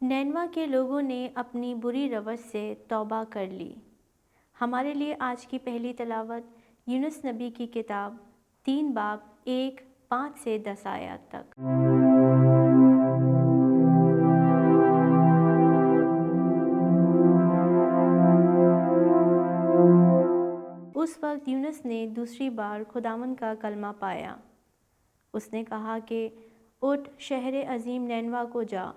नैनवा के लोगों ने अपनी बुरी रवस से तौबा कर ली। हमारे लिए आज की पहली तिलावत यूनुस नबी की किताब 3 बाब 1-5 से 10 आयत तक। उस वक्त यूनुस ने दूसरी बार खुदावंद का कलमा पाया। उसने कहा कि उठ शहर अजीम नैनवा को जा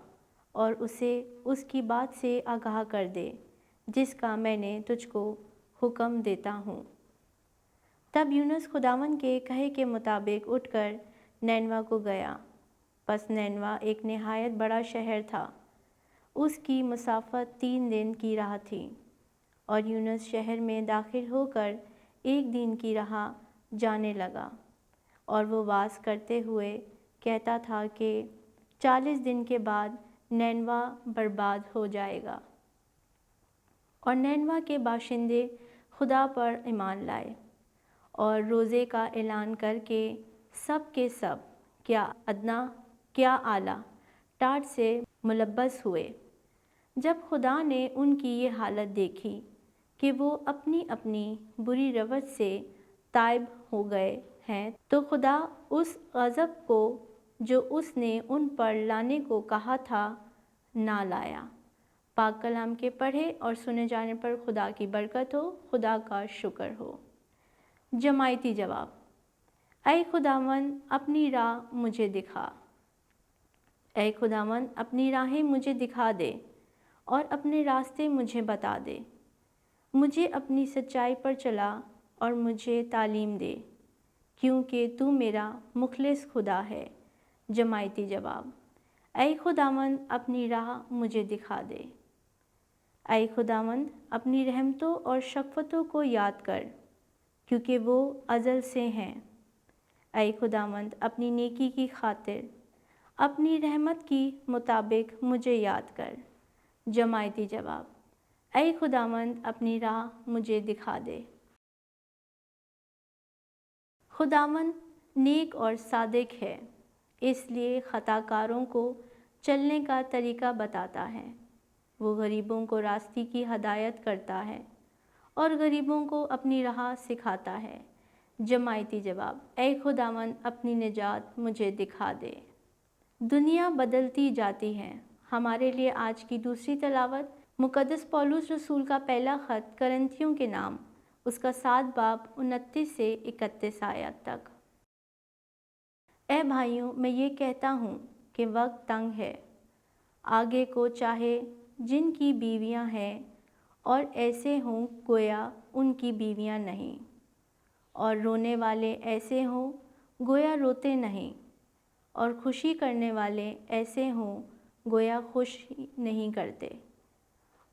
और उसे उसकी बात से आगाह कर दे जिसका मैंने तुझको हुक्म देता हूँ। तब यूनुस खुदावंद के कहे के मुताबिक उठकर नैनवा को गया। बस नैनवा एक नहायत बड़ा शहर था। उसकी मुसाफत 3 दिन की राह थी और यूनुस शहर में दाखिल होकर 1 दिन की राह जाने लगा और वो वास करते हुए कहता था कि 40 दिन के बाद नैनवा बर्बाद हो जाएगा। और नैनवा के बाशिंदे खुदा पर ईमान लाए और रोज़े का ऐलान करके सब के सब, क्या अदना क्या आला, टाट से मुलब्बस हुए। जब खुदा ने उनकी ये हालत देखी कि वो अपनी अपनी बुरी रवत से ताइब हो गए हैं, तो खुदा उस गज़ब को जो उसने उन पर लाने को कहा था ना लाया। पाक कलाम के पढ़े और सुने जाने पर खुदा की बरकत हो, खुदा का शुक्र हो। जमायती जवाब। ऐ खुदावंद अपनी राह मुझे दिखा। ऐ खुदावंद अपनी राहें मुझे दिखा दे और अपने रास्ते मुझे बता दे। मुझे अपनी सच्चाई पर चला और मुझे तालीम दे, क्योंकि तू मेरा मुखलिस खुदा है। जमायती जवाब। ऐ खुदावंद अपनी राह मुझे दिखा दे। ऐ खुदावंद अपनी रहमतों और शफ़क़तों को याद कर, क्योंकि वो अज़ल से हैं। ऐ खुदावंद अपनी नेकी की खातिर अपनी रहमत की मुताबिक मुझे याद कर। जमायती जवाब। ऐ खुदावंद अपनी राह मुझे दिखा दे। खुदावंद नेक और सादिक है, इसलिए ख़ताकारों को चलने का तरीका बताता है। वो गरीबों को रास्ते की हदायत करता है और गरीबों को अपनी राह सिखाता है। जमायती जवाब। ऐ खुदावंद अपनी निजात मुझे दिखा दे। दुनिया बदलती जाती है। हमारे लिए आज की दूसरी तिलावत मुक़द्दस पौलुस रसूल का पहला ख़त करंथियों के नाम, उसका 7 बाब 29 से 31 आयत तक। ऐ भाइयों, मैं ये कहता हूँ कि वक्त तंग है। आगे को चाहे जिनकी बीवियाँ हैं और ऐसे हों गोया उनकी बीवियाँ नहीं, और रोने वाले ऐसे हों गोया रोते नहीं, और खुशी करने वाले ऐसे हों गोया खुश नहीं करते,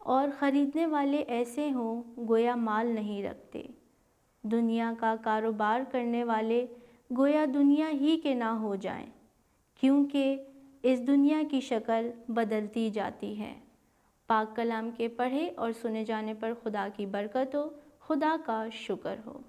और ख़रीदने वाले ऐसे हों गोया माल नहीं रखते। दुनिया का कारोबार करने वाले गोया दुनिया ही के ना हो जाएं, क्योंकि इस दुनिया की शक्ल बदलती जाती है। पाक कलाम के पढ़े और सुने जाने पर खुदा की बरकत हो, खुदा का शुक्र हो।